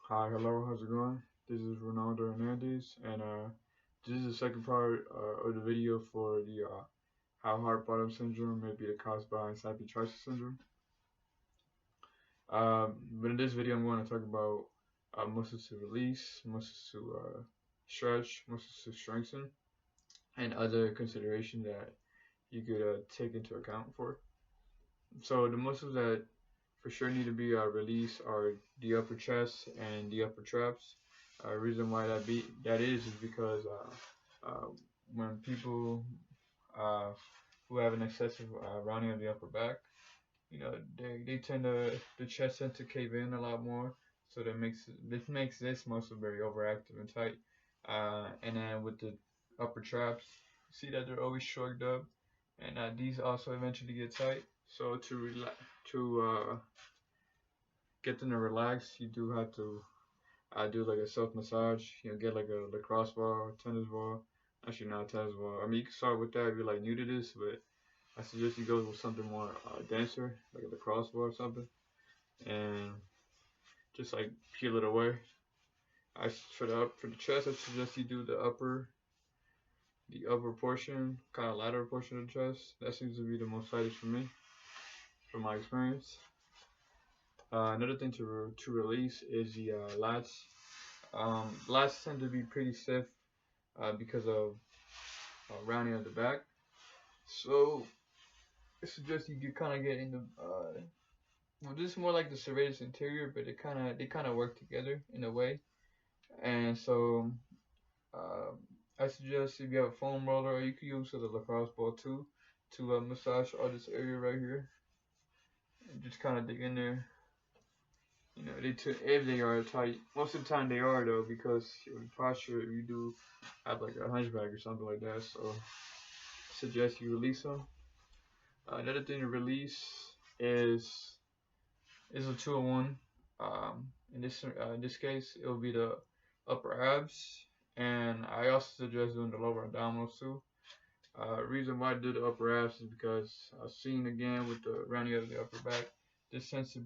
Hi, hello, how's it going? This is Ronaldo Hernandez, and this is the second part of the video for the how heart bottom syndrome may be caused by Triceps syndrome. But in this video, I'm going to talk about muscles to release, muscles to stretch, muscles to strengthen, and other considerations that you could take into account for. So the muscles that for sure need to be released are the upper chest and the upper traps. Reason why that is because uh, when people uh, who have an excessive rounding of the upper back, they tend to the chest tends to cave in a lot more, so this makes this muscle very overactive and tight. And then with the upper traps, see that they're always shrugged up, and these also eventually get tight. So to get them to relax, you do have to do like a self massage. Get like a lacrosse ball, tennis ball. Actually, not a tennis ball. I mean, you can start with that if you're like new to this, but I suggest you go with something more denser, like a lacrosse ball or something, and just like peel it away. For the chest, I suggest you do the upper portion, kind of lateral portion of the chest. That seems to be the most tightest for me, from my experience. Another thing to release is the lats. Lats tend to be pretty stiff because of rounding of the back. So I suggest you kind of get in the well, this is more like the serratus anterior, but they kind of work together in a way. And so uh, I suggest if you have a foam roller, or you could use the lacrosse ball too, to massage all this area right here, and just kind of dig in there. If they are tight. Most of the time they are though, because your posture, you do have like a hunchback or something like that. So suggest you release them. Another thing to release is is a 2-in-1. In this case, it will be the upper abs, and I also suggest doing the lower abdominals too. Reason why I do the upper abs is because I've seen again with the rounding of the upper back, this tends to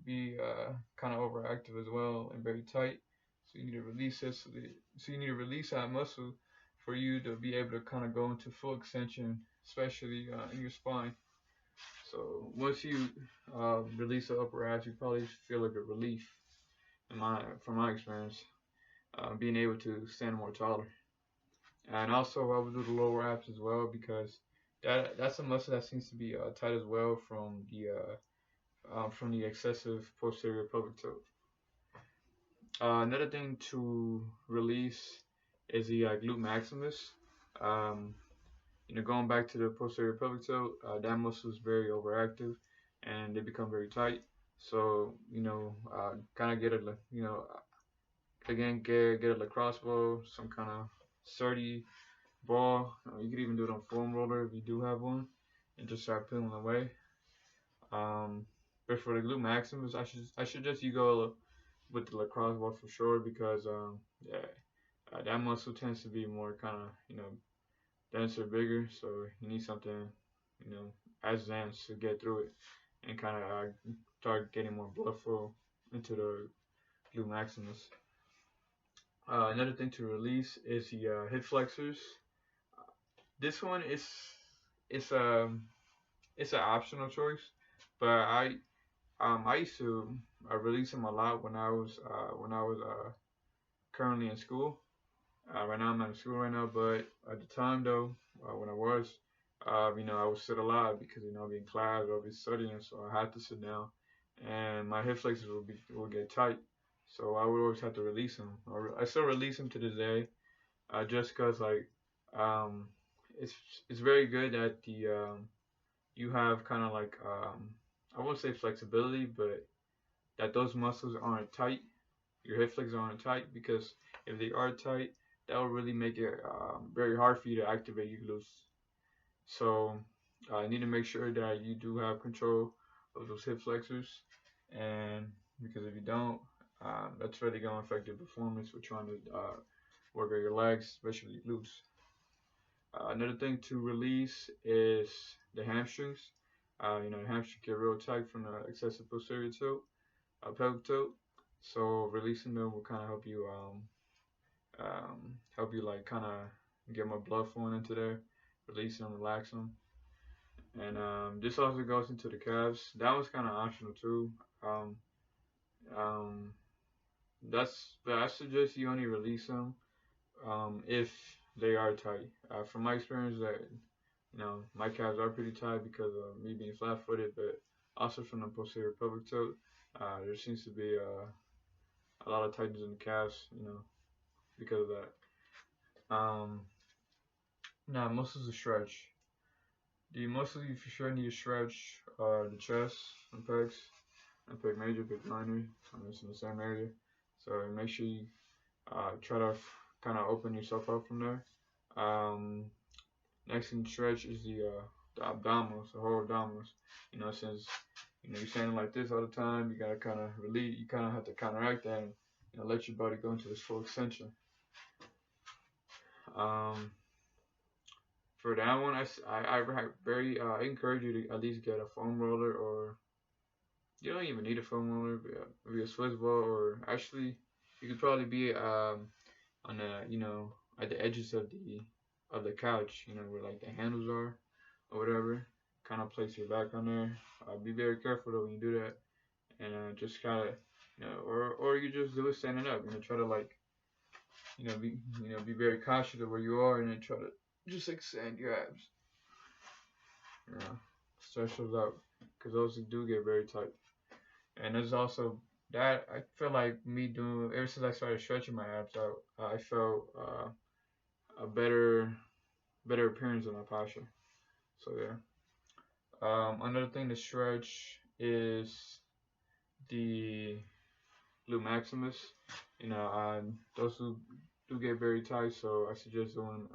be kind of overactive as well and very tight. So you need to release this. So you need to release that muscle for you to be able to kind of go into full extension, especially in your spine. So once you release the upper abs, you probably feel like a relief. From my experience, being able to stand more taller. And also, I would do the lower abs as well because that's a muscle that seems to be tight as well from the excessive posterior pelvic tilt. Another thing to release is the glute maximus. Um, going back to the posterior pelvic tilt, that muscle is very overactive, and they become very tight. So kind of get a again get a lacrosse ball, some kind of sturdy ball. You could even do it on foam roller if you do have one, and just start peeling away. Um, but for the glute maximus, I should just you go with the lacrosse ball for sure because yeah, that muscle tends to be more kind of denser, bigger. So you need something as dense to get through it and kind of start getting more blood flow into the glute maximus. Another thing to release is the hip flexors. This one is it's it's an optional choice, but I used to release them a lot when I was currently in school. Right now I'm not in school right now, but at the time though, when I was, I would sit a lot because I'd be in class or I'd be studying, so I had to sit down, and my hip flexors would get tight, so I would always have to release them. I still release them to this day, just cause like, um, it's it's very good that the you have kind of like I won't say flexibility, but that those muscles aren't tight, your hip flexors aren't tight, because if they are tight, that will really make it very hard for you to activate your glutes. So you need to make sure that you do have control of those hip flexors, and because if you don't, that's really going to affect your performance with trying to work on your legs, especially your glutes. Another thing to release is the hamstrings. The hamstrings get real tight from the excessive posterior tilt, pelvic tilt. So releasing them will kind of help you like kind of get more blood flowing into there, release them, relax them, and this also goes into the calves. That was kind of optional too. Um, um, but I suggest you only release them if they are tight. From my experience, that my calves are pretty tight because of me being flat-footed, but also from the posterior pelvic tilt, there seems to be a lot of tightness in the calves, because of that. Now muscles to stretch. The muscles you for sure need to stretch are the chest and pecs, and pec major, pec minor. It's in the same area, so make sure you try to kind of open yourself up from there. Um, Next in stretch is the abdominals, the whole abdominals. Since you're standing like this all the time, you gotta kind of relieve. You kind of have to counteract that and let your body go into this full extension. Um, for that one, I very encourage you to at least get a foam roller, or you don't even need a foam roller, but maybe a Swiss ball, or actually you could probably be on the at the edges of the couch, where like the handles are or whatever. Kind of place your back on there. Be very careful though when you do that, and just kind of or you just do it standing up. Try to like be very cautious of where you are, and then try to just extend your abs. Stretch those out because those do get very tight. And there's also that I feel like me doing ever since I started stretching my abs out, I felt a better appearance of my posture. So yeah. Another thing to stretch is the glute maximus. Those do get very tight, so I suggest doing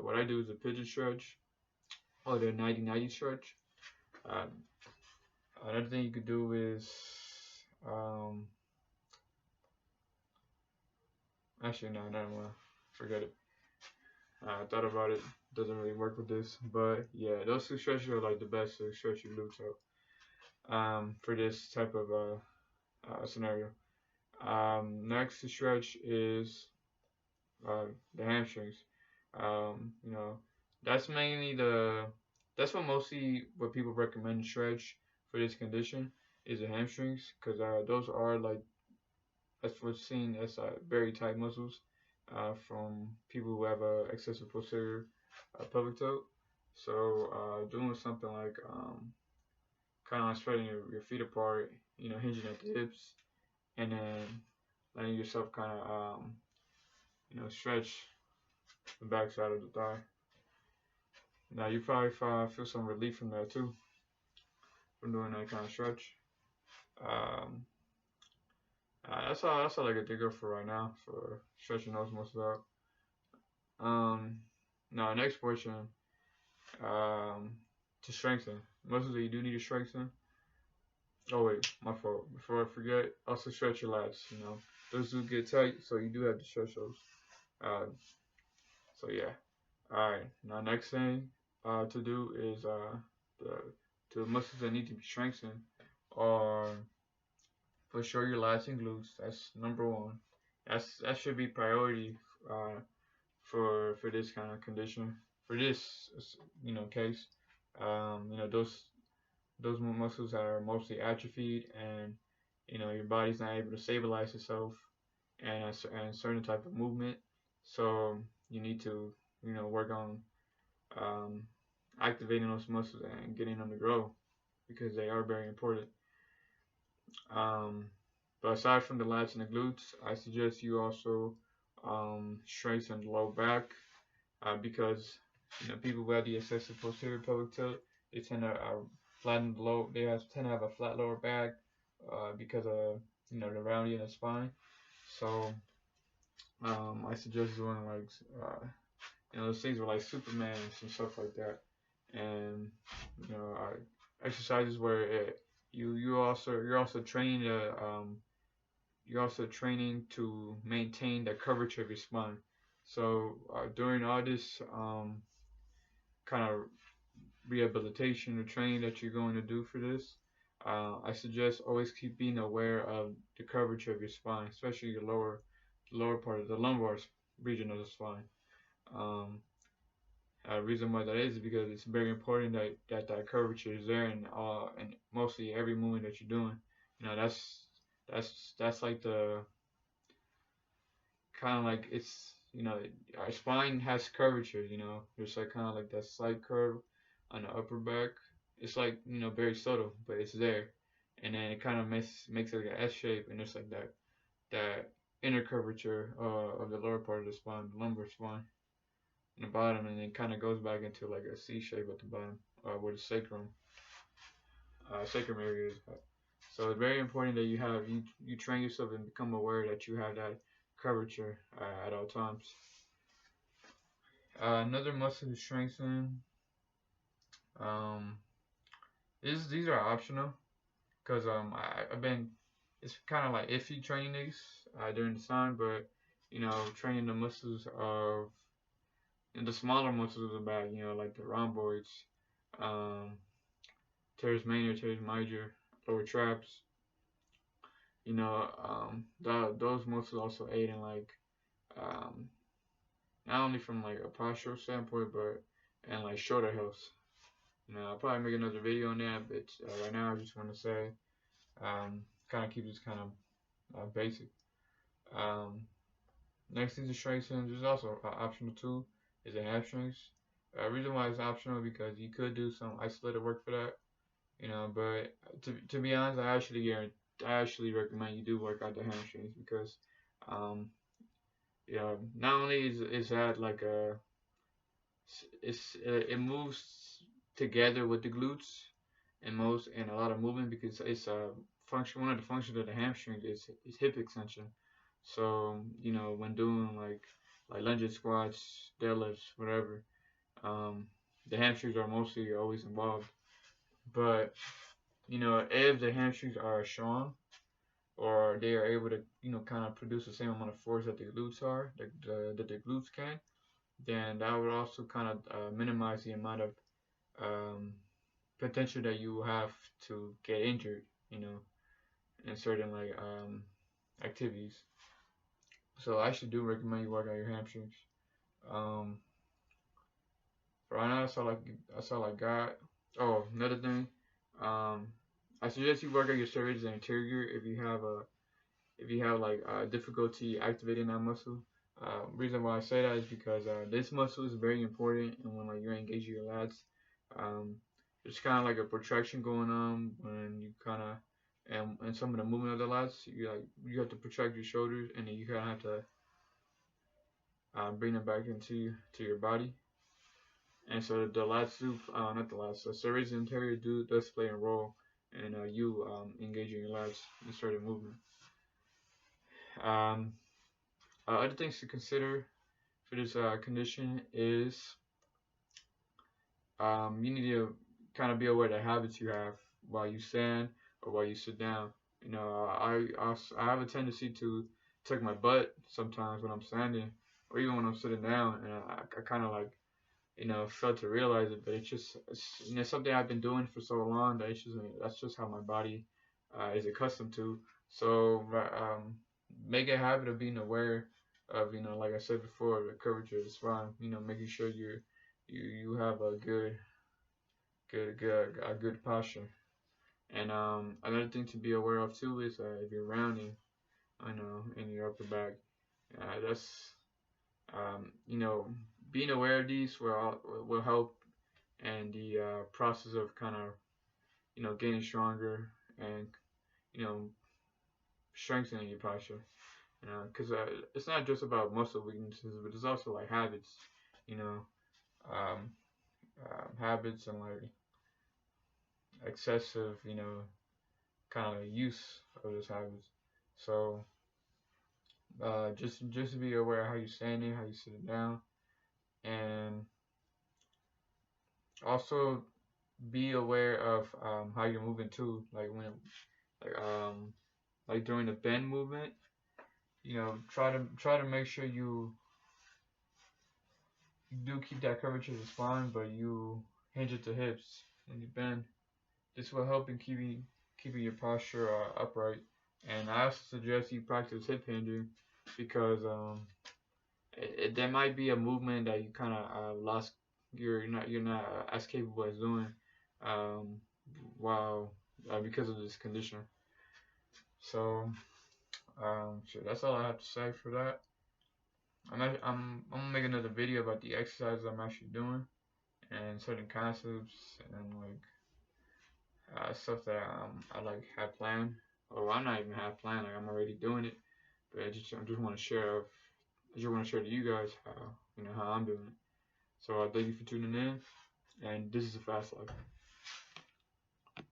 what I do is a pigeon stretch or the 90-90 stretch. Uh, Another thing you could do is um, actually no, never mind, forget it. I thought about it. Doesn't really work with this, but yeah, those two stretches are like the best to stretch your glutes out. For this type of scenario. Next to stretch is the hamstrings. You know, that's mainly that's what people recommend to stretch for this condition is the hamstrings, because those are like that's what's seen as very tight muscles from people who have a excessive posterior pelvic tilt. So doing something like kind of like spreading your feet apart, hinging at the hips, and then letting yourself kind of stretch the backside of the thigh. Now you probably feel some relief from that too, from doing that kind of stretch. Um, that's all I can think of for right now for stretching those muscles out. Now next portion, um, to strengthen muscles that you do need to strengthen. Oh wait, my fault. Before I forget, also stretch your lats. Those do get tight, so you do have to stretch those. Uh, so yeah. All right. Now next thing to do is the muscles that need to be strengthened are for sure your lats and glutes. That's number one. That should be priority for this kind of condition. For this case, those muscles are mostly atrophied, and your body's not able to stabilize itself and a certain type of movement. So you need to work on um, activating those muscles and getting them to grow because they are very important. Um, but aside from the lats and the glutes, I suggest you also strengthen the low back because people who have the excessive posterior pelvic tilt, they tend to flatten the low. Tend to have a flat lower back because of the rounding in the spine. So I suggest doing like those things were like Superman and stuff like that, and exercises where you're also training you're also training to maintain the curvature of your spine. So during all this kind of rehabilitation or training that you're going to do for this, I suggest always keep being aware of the curvature of your spine, especially the lower part of the lumbar region of the spine. Um, Reason why that is because it's very important that curvature is there in and mostly every movement that you're doing. You know, that's like the kind of like it's our spine has curvature. You know, there's like kind of like that slight curve on the upper back. It's like very subtle, but it's there, and then it kind of makes it like an S shape, and it's like that inner curvature of the lower part of the spine, the lumbar spine, in the bottom, and then kind of goes back into like a C shape at the bottom, where the sacrum area is. So it's very important that you train yourself and become aware that you have that curvature at all times. Another muscle to strengthen. Um, these are optional because I've been it's kind of like iffy training these during the time, but training the muscles of the smaller muscles of the back, like the rhomboids, um, teres minor, teres major, lower traps. Those muscles also aid in like um, not only from like a postural standpoint, but and like shoulder health. I'll probably make another video on that, but right now I just want to say, kind of keep this kind of basic. Um, Next is the strengthens. There's also optional too, is the hamstrings. Reason why it's optional because you could do some isolated work for that, But to be honest, I actually recommend you do work out the hamstrings because, um, not only is that like it moves together with the glutes and a lot of movement because it's a function. One of the functions of the hamstring is hip extension. So when doing like lunges, squats, deadlifts, whatever, um, the hamstrings are mostly always involved. But if the hamstrings are strong or they are able to kind of produce the same amount of force that the glutes are that the glutes can, then that would also kind of minimize the amount of um, potential that you have to get injured, in certain like activities. So I actually do recommend you work out your hamstrings. Um, right now, that's all I got. Oh, another thing. Um, I suggest you work out your serratus anterior if you have like difficulty activating that muscle. Reason why I say that is because this muscle is very important, and when like you're engaging your lats, um, there's kind of like a protraction going on when you kind of and some of the movement of the lats, you have to protract your shoulders, and then you kind of have to bring them back into to your body. And so the lats do, not the lats, the serratus anterior does play a role in you engaging your lats in certain movement. Um, Other things to consider for this condition is you need to kind of be aware of the habits you have while you stand or while you sit down. I have a tendency to tuck my butt sometimes when I'm standing or even when I'm sitting down, and I kind of like fail to realize it, but it's something I've been doing for so long that that's just how my body is accustomed to. So make a habit of being aware of like I said before, the curvature of the spine. Making sure you have a good posture. And another thing to be aware of too is if you're rounding, in your upper back, that's being aware of these will help in the process of kind of getting stronger and you know strengthening your posture. Because it's not just about muscle weaknesses, but it's also like habits. You know, um, habits and like excessive, kind of use of those habits. So just be aware of how you're standing, how you're sitting down, and also be aware of how you're moving too. Like like during the bend movement, try to make sure you do keep that curvature of the spine, but you hinge at the hips when you bend. This will help in keeping your posture upright. And I also suggest you practice hip hinging because there might be a movement that you kind of lost. You're not as capable as doing um, while because of this condition. So shit, that's all I have to say for that. I'm gonna make another video about the exercises I'm actually doing and certain concepts and like stuff that I like have planned, or I'm not even have planned. Like I'm already doing it, but I just want to share. I just want to share to you guys how how I'm doing it. So thank you for tuning in, and this is a fast life.